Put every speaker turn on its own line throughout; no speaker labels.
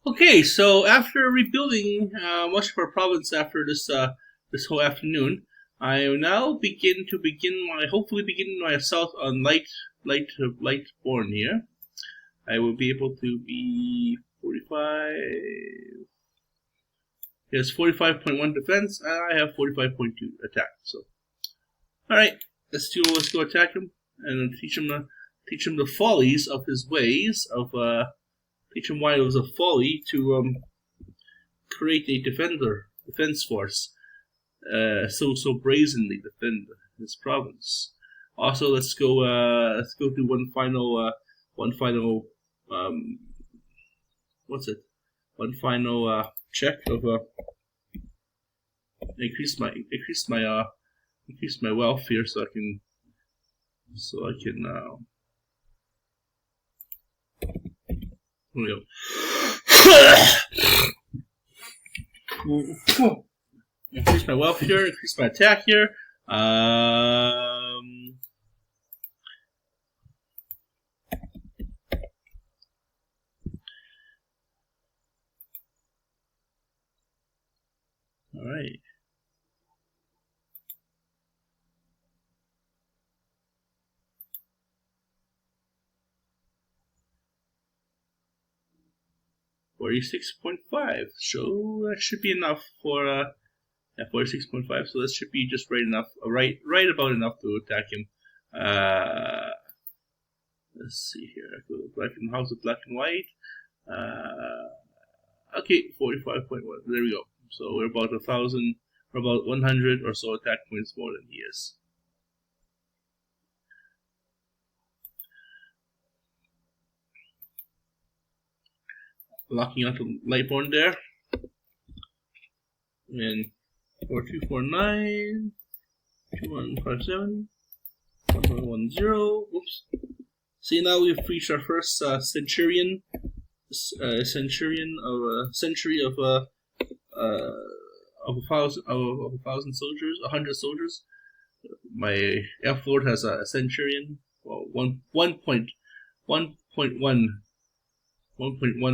Okay, so after rebuilding much of our province after this whole afternoon, I will now hopefully begin my assault on light born here. I will be able to be 45. He has 45.1 defense, and I have 45.2 attack. So, all right, let's go attack him and teach him the follies of his ways teach him why it was a folly to create a defense force, so brazenly defend his province. Also, let's go do one final one final check of increase my wealth here so I can increase my wealth here, increase my attack here. All right. $46.5. So that should be enough for 46.5. So that should be just right enough, right about enough to attack him. Let's see here. I go to House of Black and White. Okay, 45.1. There we go. So we're about 1,000, or about 100 or so attack points more than he is. Locking onto Lightborn there. And 4249, 2157, 1110. Whoops. See, now we've reached our first century of a century of a thousand soldiers, 100 soldiers. My Elf Lord has a centurion. Well, 1.1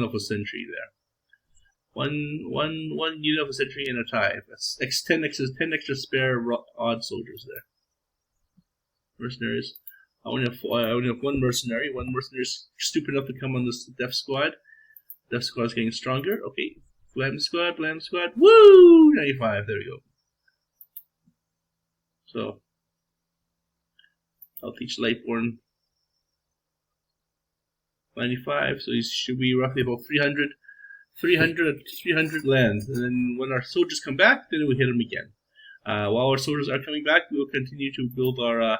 of a century there. One unit of a century and a tie. That's 10 extra spare odd soldiers there. Mercenaries. I only have one mercenary. One mercenary is stupid enough to come on this Death Squad. Death Squad is getting stronger. Okay. Blam Squad. Woo! 95. There we go. So, I'll teach Lightborn 95. So he should be roughly about 300 land. And then when our soldiers come back, then we hit them again. While our soldiers are coming back, we will continue to build our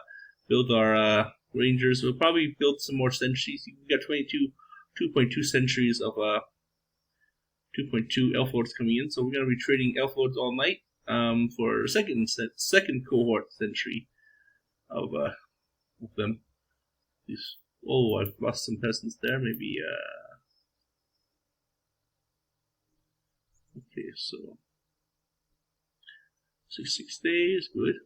rangers. We'll probably build some more sentries. We've got 2.2 centuries of 2.2 elf lords coming in, so we're going to be trading elf lords all night for second cohort century of them. I've lost some peasants there. Maybe okay, so 6 days, good.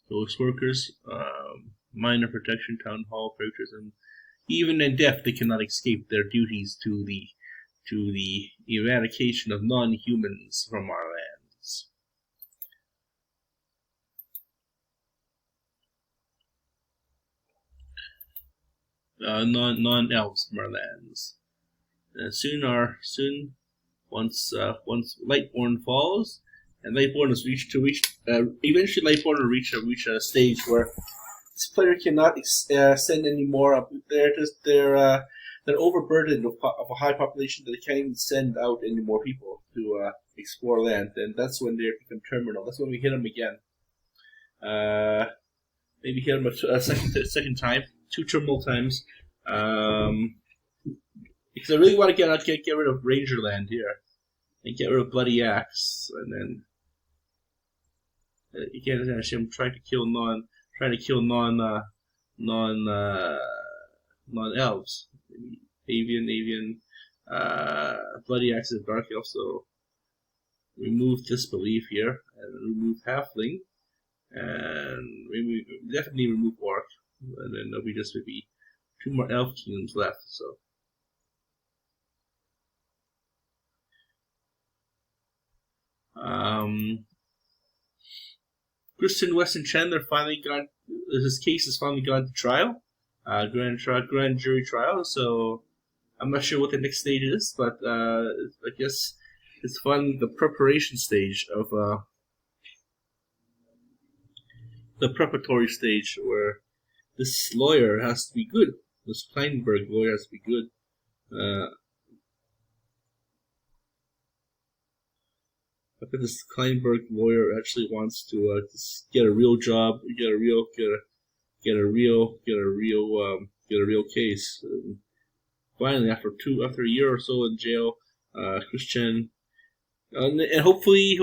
Those workers, minor protection, town hall, patriotism. Even in death, they cannot escape their duties to the eradication of non-humans from our lands. Non-elves from our lands. Once Lightborn falls, and Lightborn is eventually Lightborn will reach a stage where this player cannot send any more up. They're overburdened of a high population that they can't even send out any more people to explore land. And that's when they become terminal. That's when we hit them again. Maybe hit them a second time, 2 terminal times. Because I really want to get rid of Ranger Land here and get rid of Bloody Axe, and then again, I'm trying to kill non elves. avian, bloody axe of dark elf. So remove disbelief here, and remove halfling, and maybe definitely remove orc, and then there'll be just maybe 2 more elf kingdoms left. So. Christian Weston Chandler finally got his case has finally gone to trial, grand jury trial. So I'm not sure what the next stage is, but I guess it's finally the preparation stage of the preparatory stage where this lawyer has to be good. This Kleinberg lawyer has to be good. I bet this Kleinberg lawyer actually wants to just get a real job, get a real case. And finally, after a year or so in jail, Christian, and hopefully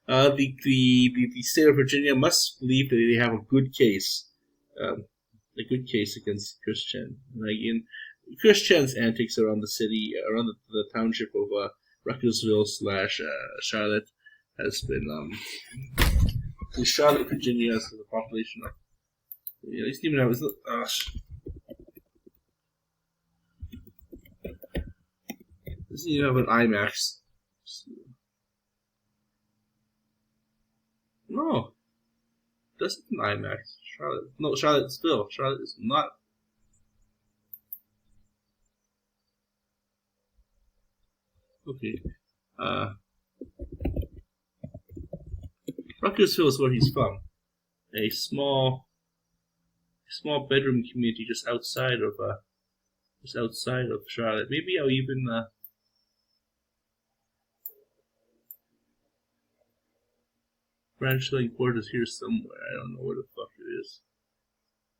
the state of Virginia must believe that they have a good case against Christian. Like Christian's antics around the city, around the township of Ruckersville / Charlotte has been Charlotte, Virginia has a population of it doesn't even have doesn't even have an IMAX. No, doesn't an IMAX. Charlottesville. Charlotte is not. Okay. Ruckersville is where he's from. A small bedroom community just outside of Charlotte. Maybe I'll even Branch Lane Court is here somewhere. I don't know where the fuck it is.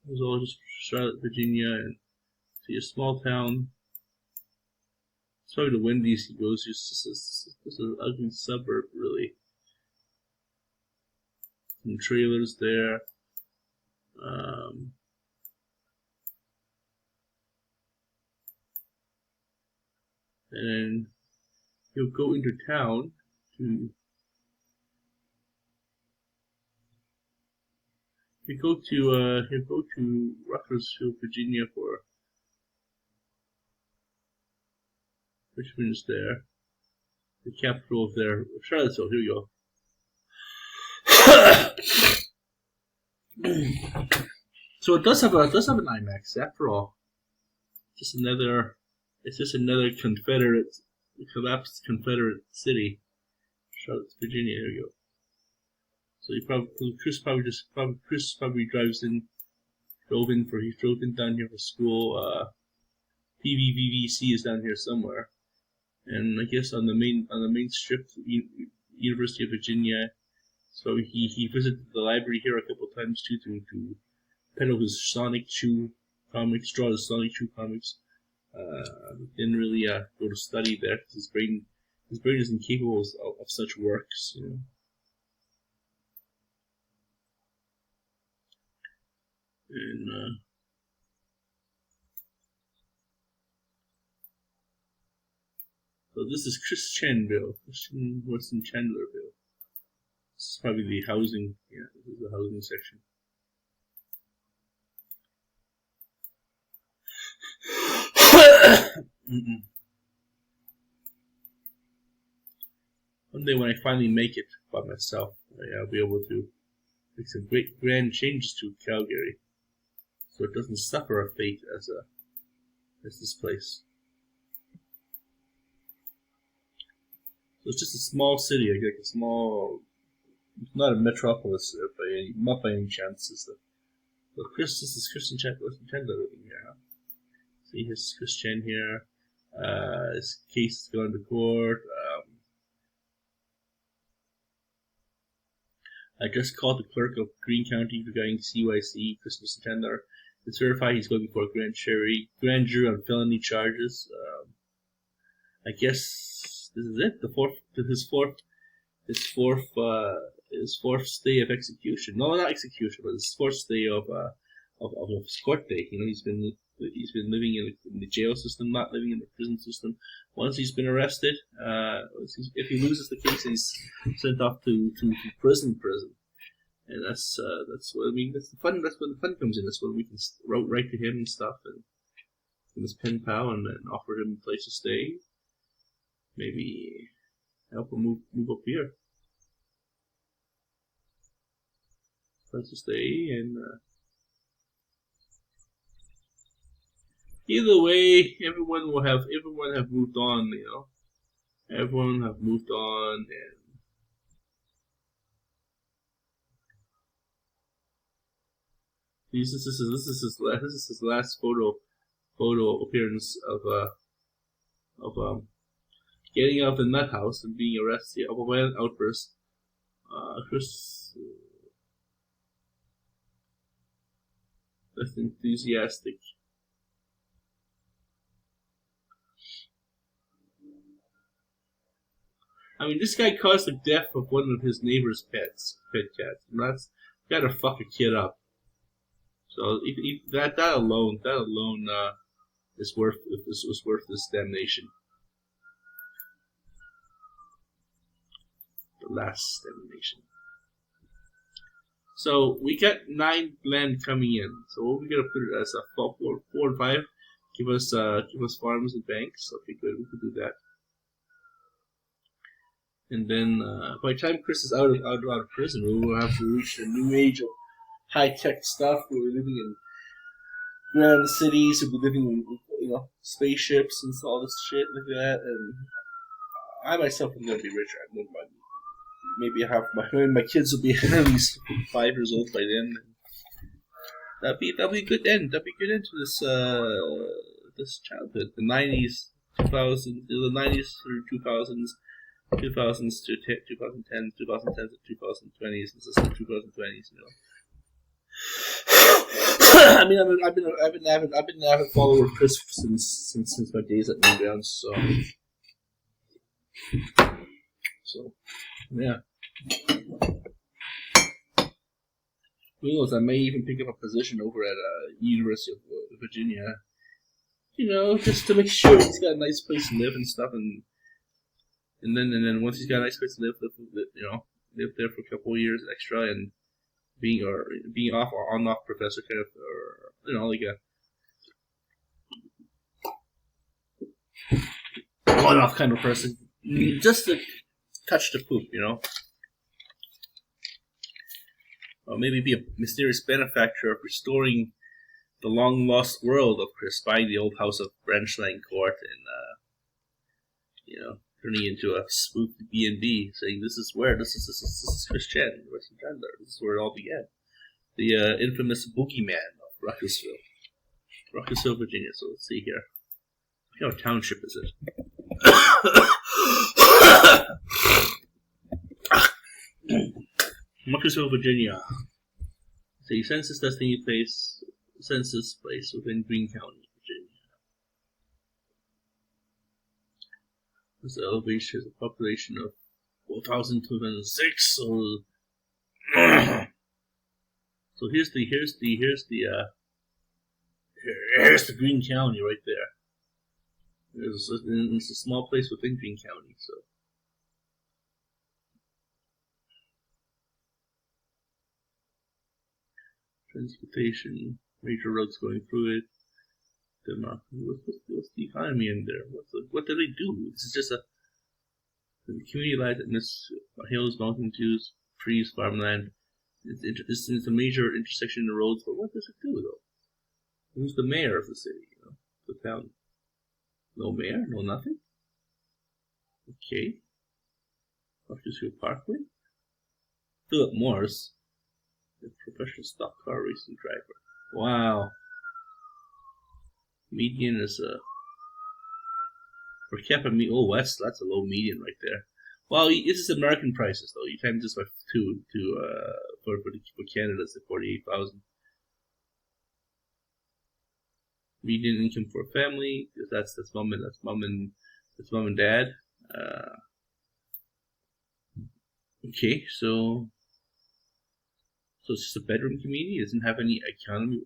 It was all just Charlotte, Virginia, and see a small town. It's probably the Wendy's he goes to. It's just an ugly suburb, really. Some trailers there. And he'll go into town to. He'll go to Ruckersville, Virginia for. Richmond is there. The capital of their Charlottesville. Here we go. So it does have an IMAX after all. It's just another collapsed Confederate city. Charlotte, Virginia. Here we go. So Chris probably drove in down here for school. PVVVC is down here somewhere. And I guess on the main strip, University of Virginia. So he visited the library here a couple times too to peddle his Sonic Chew comics, draw his Sonic Chew comics. Didn't really go to study there because his brain is incapable of such works. You know. And so this is Christian Weston Chandlerville. This is probably the housing. Yeah, this is the housing section. One day when I finally make it by myself, I'll be able to make some great grand changes to Calgary, so it doesn't suffer a fate as this place. So it's just a small city, like a small. It's not a metropolis not by any chance. This is Christian Chandler living here. Huh? See his Christian here. His case is going to court. I just called the clerk of Greene County regarding CYC, Christmas Chandler. It's verified he's going before a grand jury on felony charges. I guess this is it. His fourth stay of execution. No, not execution, but his fourth stay of of his court day. You know, he's been living in the jail system, not living in the prison system. Once he's been arrested, if he loses the case, he's sent off to prison, and that's what I mean. That's the fun. That's when the fun comes in. That's when we can write to him and stuff, and his pen pal, and then offer him a place to stay. Maybe help him move up here, place to stay, and either way, everyone have moved on. You know, everyone have moved on, and this is his last photo appearance of getting out of the nut house and being arrested of a violent outburst. Chris, less enthusiastic. I mean, this guy caused the death of one of his neighbor's pet cats. And that's gotta fuck a kid up. So that alone is worth this damnation. The last damnation. So we got 9 land coming in. So what we're gonna put it as a 4 and 5. Give us farms and banks. Okay, good. We could do that. And then by the time Chris is out of prison, we will have to reach a new age of high tech stuff. Where we're living in grand cities. We'll be living in spaceships and all this shit like that. And I myself am gonna be richer. I'm gonna maybe my kids will be at least 5 years old by then. That'll be a good end. That'll be a good end to this childhood. The 90s, 2000s, the 90s through 2000s. 2000s to 2010s, 2010s to 2020s. This is the 2020s, you know. I mean, I've been an avid follower of Chris since my days at Newgrounds. So yeah. Who knows? I may even pick up a position over at University of Virginia. You know, just to make sure he's got a nice place to live and stuff, and then once he's got a nice place to live there for a couple of years extra, and being off or on-off professor kind of, or like a on-off kind of person, just to touch the poop, or maybe be a mysterious benefactor of restoring the long-lost world of Chris, buying the old house of Branchline Court, and turning into a spooky B&B, saying this is Chris Chan, this is where it all began. The infamous boogeyman of Ruckersville, Virginia. So let's see here. What township is it? Ruckersville, Virginia. The census place within Greene County, Virginia. This elevation has a population of 4,206. So here's the Greene County right there. It's a small place within Greene County. So transportation, major roads going through it. What's the economy in there? What do they do? This is just the community lies amidst hills, mountains, views, trees, farmland. It's a major intersection in the roads, but what does it do though? Who's the mayor of the city? The town. No mayor, no nothing. Okay. Ruckersville Parkway. Philip Morris, the professional stock car racing driver. Wow. Median is per capita. That's a low median right there. Well, this is American prices though. You times this by 2 for Canada, it's 48,000. Median income for a family, because that's mom and dad. Okay, so it's just a bedroom community. It doesn't have any economy.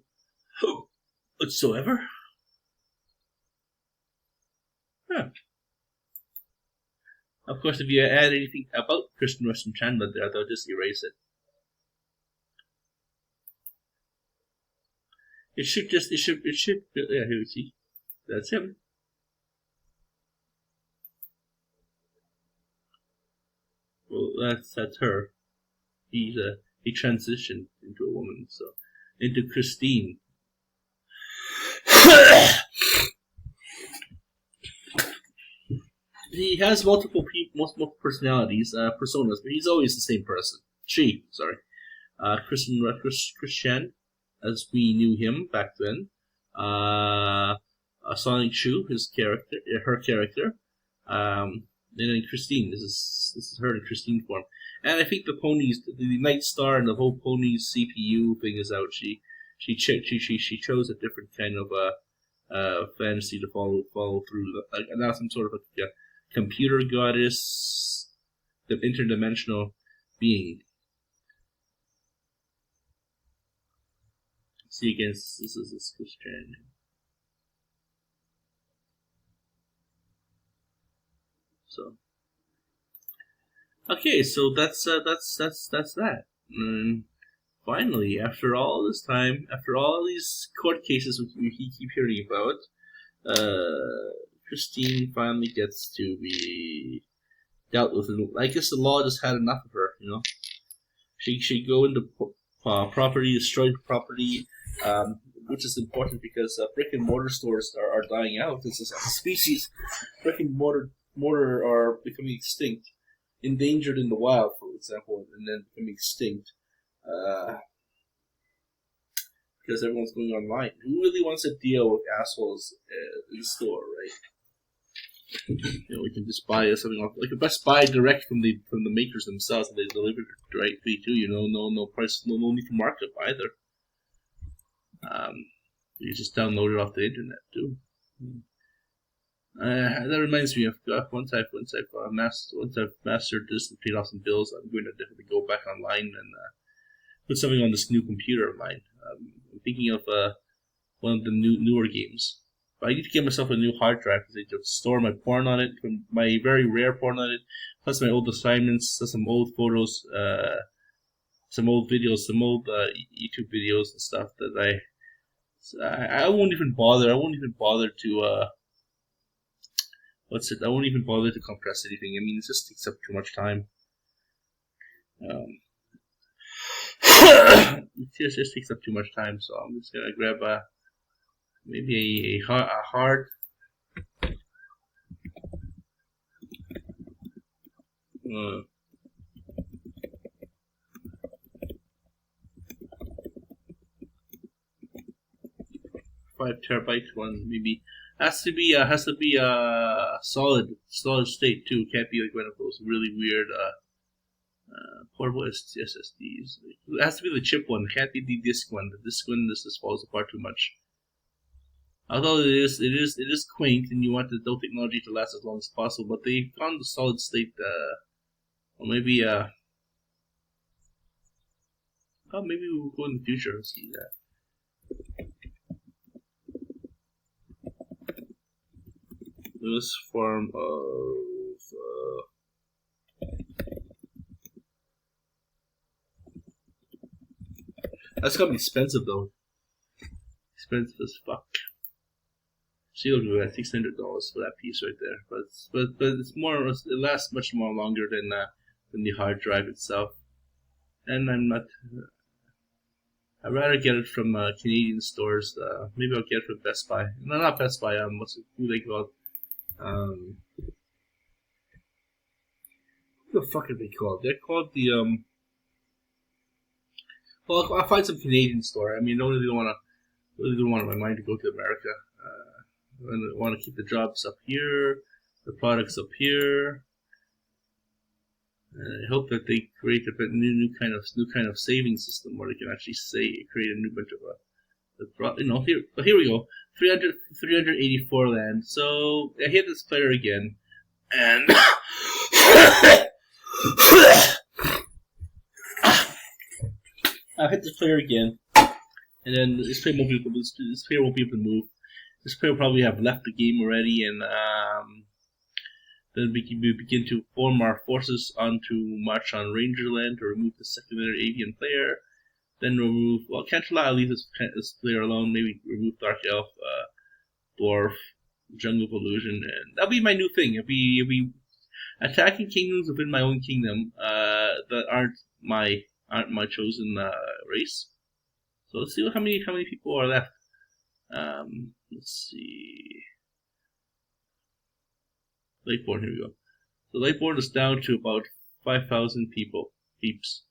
whatsoever. Huh. Of course, if you add anything about Kristen Western Chandler there, they'll just erase it. It should, yeah, here we see. That's him. Well, that's her. He transitioned into a woman, so into Christine. He has multiple personalities, personas, but he's always the same person. Christian, as we knew him back then. Sonic Chu, her character. And then Christine. This is her in Christine form. And I think the Night Star and the whole ponies CPU thing is out. She chose a different kind of fantasy to follow through. Like now some sort of a computer goddess, the interdimensional being. See again, this is Christian. So, okay, so that's that. And finally, after all this time, after all these court cases we keep hearing about, Christine finally gets to be dealt with. I guess the law just had enough of her. She go into property, destroy property, which is important because brick and mortar stores are dying out. As a species, brick and mortar are becoming extinct, endangered in the wild, for example, and then becoming extinct because everyone's going online. Who really wants to deal with assholes in the store, right? We can just buy something off, like a Best Buy direct from the makers themselves, and they deliver it directly to you. No price, no need to markup either. You just download it off the internet too. That reminds me of once I've mastered this and paid off some bills, I'm going to definitely go back online and put something on this new computer of mine. I'm thinking of one of the newer games. But I need to get myself a new hard drive because I just store my porn on it, my very rare porn on it, plus my old assignments, some old photos, some old videos, some old YouTube videos and stuff that I won't even bother. I won't even bother to I won't even bother to compress anything. I mean, it just takes up too much time. It just takes up too much time, so I'm just gonna grab maybe a hard. 5 terabyte one, maybe. Has to be solid state too. Can't be like one of those really weird portable SSDs. It has to be the chip one. It can't be the disk one. The disk one just falls apart too much. Although it is quaint, and you want the Dell technology to last as long as possible, but they've gone to solid state. Or maybe maybe we'll go in the future and see that. This form of that's gonna be expensive though. Expensive as fuck. See, look at that, $600 for that piece right there. But it's more. It lasts much more longer than the hard drive itself. And I'm not. I'd rather get it from Canadian stores. Maybe I'll get it from Best Buy. No, not Best Buy. Who they called? What the fuck are they called? They're called the Well, I'll find some Canadian store. I mean, I don't want my mind to go to America. I want to keep the jobs up here, the products up here. And I hope that they create a new kind of saving system where they can actually create a new bunch of here we go. 384 land. So I hit this player again, and I hit this player again, And then this player won't be able to, this player won't be able to move. This player will probably have left the game already, and then we begin to form our forces onto march on Ranger Land to remove the secondary avian player. Then remove, well, Cantalai, leave this player alone. Maybe remove Dark Elf, Dwarf, Jungle Illusion, and that'll be my new thing. It'll be attacking kingdoms within my own kingdom that aren't my chosen race. So let's see how many people are left. Let's see. Lightborn, here we go. So Lightborn is down to about 5,000 peeps.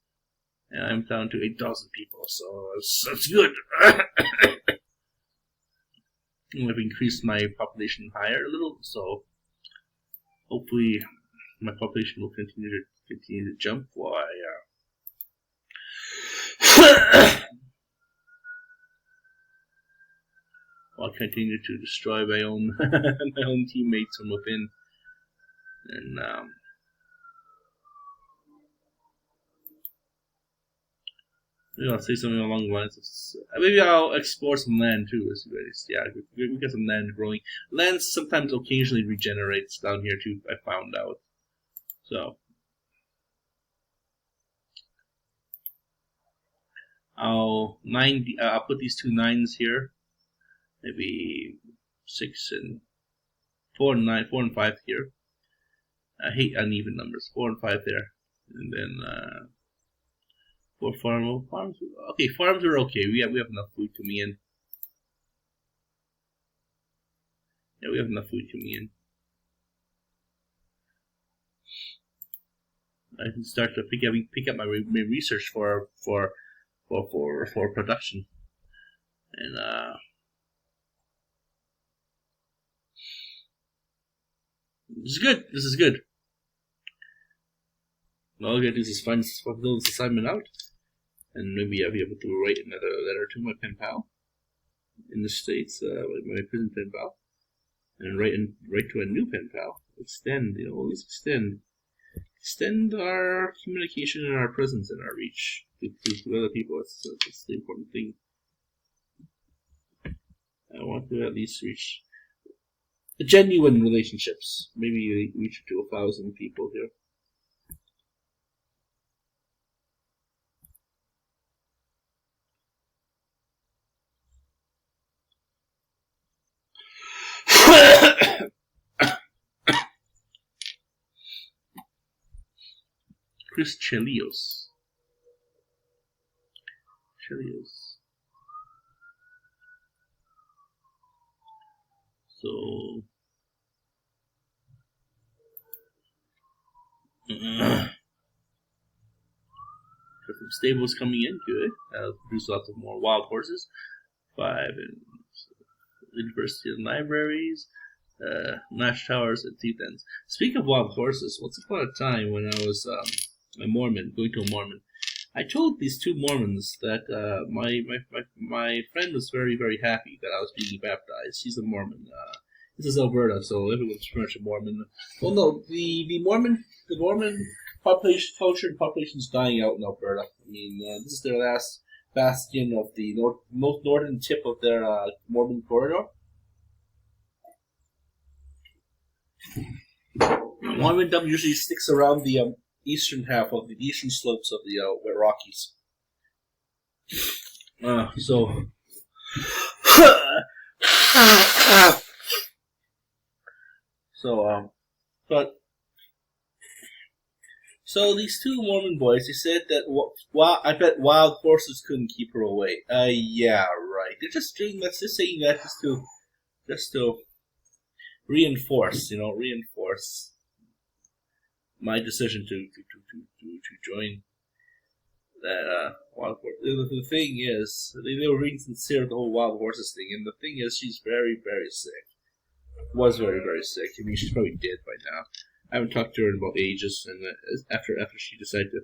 And I'm down to 8,000 people, so that's good. I've increased my population higher a little, so hopefully my population will continue to jump while I continue to destroy my own my own teammates from within. And maybe I'll say something along the lines of, maybe I'll explore some land too. Yeah, we got some land growing. Land sometimes occasionally regenerates down here too, I found out. So I'll put these two 9s here. Maybe 6 and 4 and 9, 4 and 5 here. I hate uneven numbers. 4 and 5 there, and then 4 farms. Okay, farms are okay. We have enough food coming in. Yeah, we have enough food coming in. I can start to pick up my research for production, and this is good. This is good. All I gotta do is fill this assignment out, and maybe I'll be able to write another letter to my pen pal in the States, my prison pen pal, and write to a new pen pal. Always extend our communication and our presence and our reach to other people. That's the important thing. I want to at least reach genuine relationships. Maybe reach to 1,000 people here. Chris Chelios. So some stables coming in, good. Produce lots of more wild horses. 5 in university and libraries, match towers, and teeth ends. Speaking of wild horses, once upon a time when I was going to a Mormon, I told these two Mormons that my friend was very, very happy that I was being baptized. She's a Mormon. This is Alberta, so everyone's pretty much a Mormon. Well, no, the Mormon culture and population is dying out in Alberta. I mean, this is their last bastion of the most northern tip of their Mormon corridor. Mormondom usually sticks around the eastern half of the eastern slopes of the Rockies. So these two Mormon boys, they said that I bet wild horses couldn't keep her away. Yeah, right. They're just doing that, just saying that just to reinforce my decision to join that wild horse. The thing is, they were being sincere with the whole wild horses thing, and the thing is, she's very, very sick. Was very, very sick. I mean, she's probably dead by now. I haven't talked to her in about ages, and after she decided to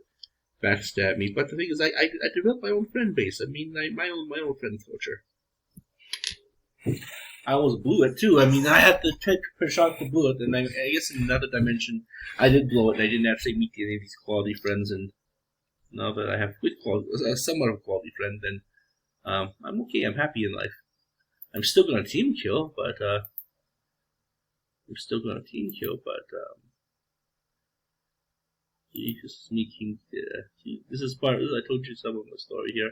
backstab me. But the thing is, I developed my own friend base. I mean, my own friend culture. I almost blew it too. I mean, I had to take a shot to blow it, and I guess in another dimension, I did blow it, and I didn't actually meet any of these quality friends. And now that I have somewhat of a quality friend, then I'm okay. I'm happy in life. I'm still gonna team kill, but this is me team. This is part. I told you some of my story here.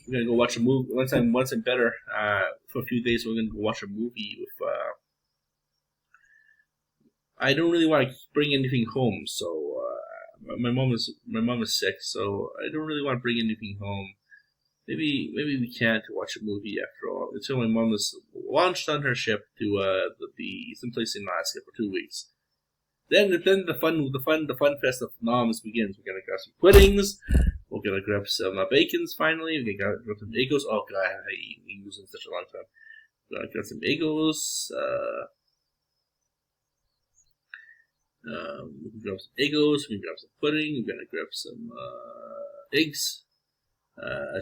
We're gonna go watch a movie once I'm better. For a few days, we're gonna go watch a movie with. I don't really want to bring anything home, so my mom is sick, so I don't really want to bring anything home. Maybe we can't watch a movie after all. Until my mom is launched on her ship to the someplace in Alaska for 2 weeks. Then the fun fest of noms begins. We're gonna grab some puddings. We're gonna grab some bacons finally. We're gonna grab some egos. Oh god, I haven't eaten egos in such a long time. We're gonna grab some egos. We can grab some egos. We can grab some pudding. We're gonna grab some eggs.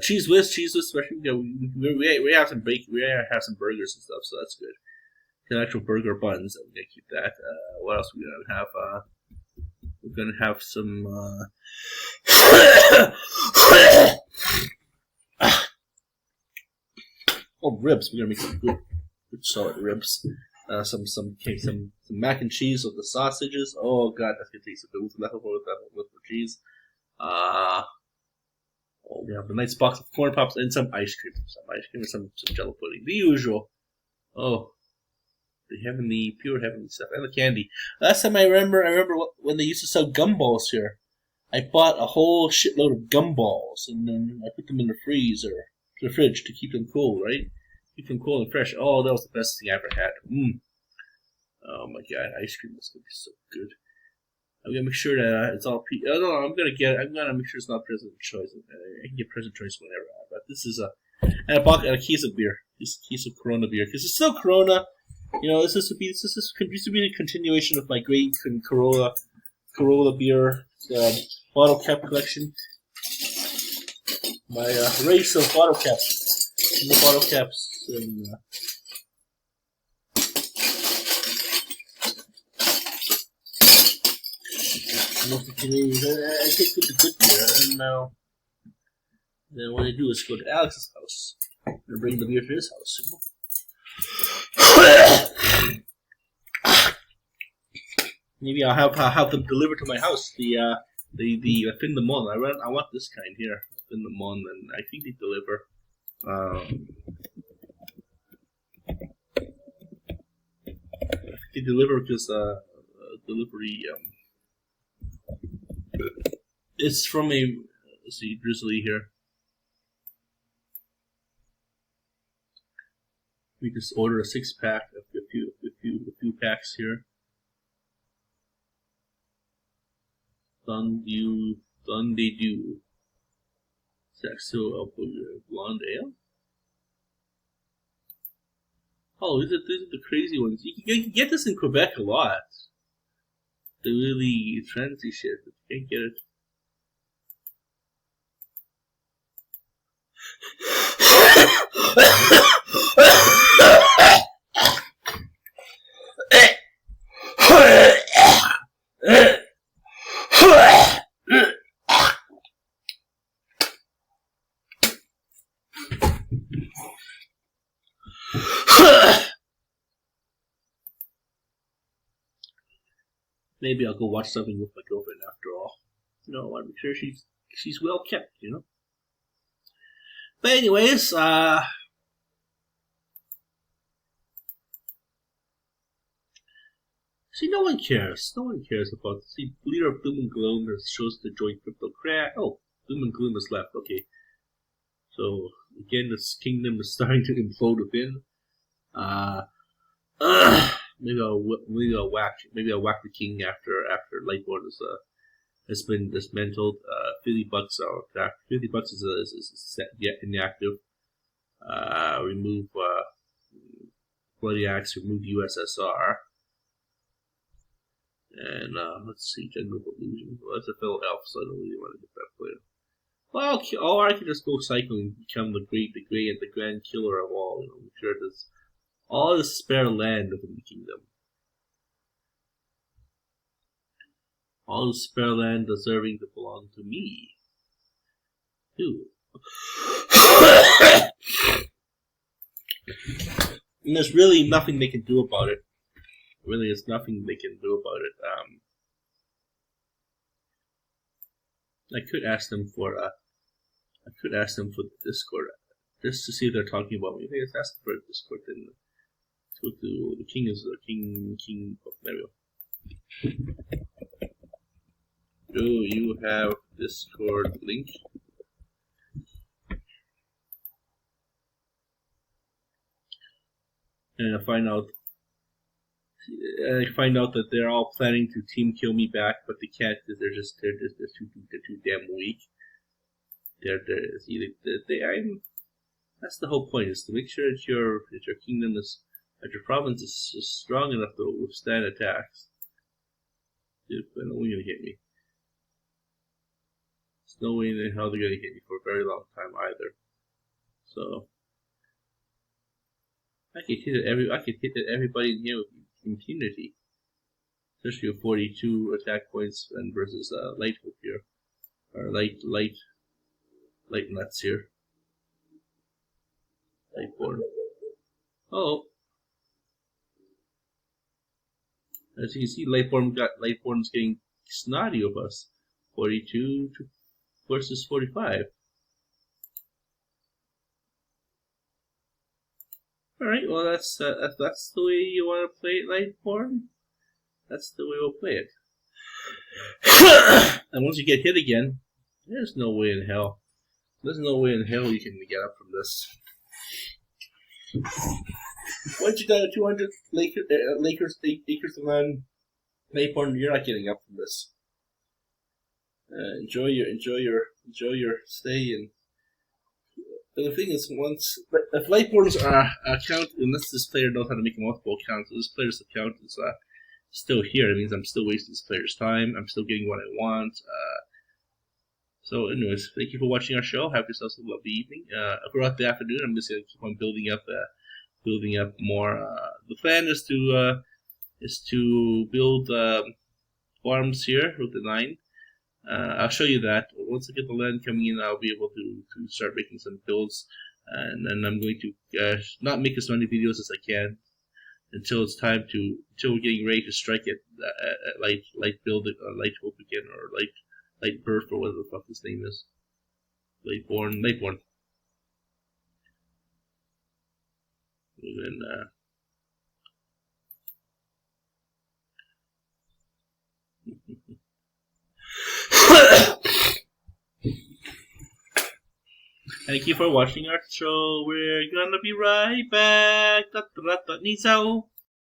Cheese whiz, especially. We have some bacon. We have some burgers and stuff, so that's good. Actual burger buns. I'm gonna keep that. What else are we gonna have? We're gonna have some. Ribs. We're gonna make some good solid ribs. Some mac and cheese with the sausages. Oh god, that's gonna taste so good with the cheese. We have a nice box of corn pops and some ice cream. And some Jello pudding. The usual. Oh. The pure heavenly stuff, and the candy. Last time I remember when they used to sell gumballs here. I bought a whole shitload of gumballs, and then I put them in the fridge to keep them cool, right? Keep them cool and fresh. Oh, that was the best thing I ever had. Oh my god, ice cream is gonna be so good. I'm gonna make sure that it's all. I'm gonna make sure it's not President Choice. I can get President Choice whenever. But this is and I bought a case of beer. This case of Corona beer because it's still Corona. You know, this used to be the continuation of my great Corolla beer bottle cap collection. My race of bottle caps. And, most of today's, I take the good beer, and now then what I do is go to Alex's house and bring the beer to his house. You know? Maybe I'll have them delivered to my house. The Fin de Mon. I want this kind here, Fin de Mon, and I think they deliver. They deliver because delivery. It's from a Drizzly here. We just order a 6-pack of a few packs here. Sunday Dew. Saxo Blonde Ale. Oh, these are the crazy ones. You can get this in Quebec a lot. The really fancy shit, but you can't get it. Maybe I'll go watch something with my girlfriend after all. You know, I want to make sure she's well kept, you know. But anyways, see, no one cares. No one cares about. See, leader of Doom and Gloom shows to join crypto crash. Oh, Doom and Gloom has left. Okay, so again, this kingdom is starting to implode within. Maybe I'll whack the king after Lightborn has been dismantled. 50 bucks out. 50 bucks is set yet inactive. Remove Bloody Axe. Remove USSR. And let's see, General Illusion. Well, that's a fellow elf, so I don't really want to get that player. Well, or I could just go cycling and become the grand killer of all. You know, make sure there's all the spare land within the kingdom. All spare land deserving to belong to me. Ooh. And there's really nothing they can do about it. Really, there's nothing they can do about it. I could ask them for the Discord just to see if they're talking about me. Let's ask them for a Discord. Then let's go to the king. Is the king? Oh, there we go. Do you have Discord link? And I find out that they're all planning to team kill me back, but they can't because they're too damn weak. That's the whole point, is to make sure that your kingdom that your province is strong enough to withstand attacks. Dude, I know you're gonna hit me. There's no way in the hell they're gonna hit me for a very long time either. So I could hit everybody in here with impunity. Especially with 42 attack points and versus light hope here. Or light nuts here. Lightborn. Oh. As you can see, Lightborn's getting snotty of us. 42 versus 45. Alright, well that's the way you want to play it, Lightborn. That's the way we'll play it. And once you get hit again, there's no way in hell. There's no way in hell you can get up from this. Once you got a 200 acres of land, Lightborn, you're not getting up from this. Enjoy your stay. And the thing is, if Lightborn's account, unless this player knows how to make multiple accounts, this player's account is still here. It means I'm still wasting this player's time. I'm still getting what I want. So, anyways, thank you for watching our show. Have yourselves a lovely evening. Throughout the afternoon, I'm just gonna keep on building up more. The plan is to build farms here with the 9. I'll show you that. Once I get the land coming in, I'll be able to start making some builds, and then I'm going to not make as many videos as I can until we're getting ready to strike it at light build it, light hope again, or light birth, or whatever the fuck his name is. Lightborn. And then thank you for watching our show. We're gonna be right back. 你走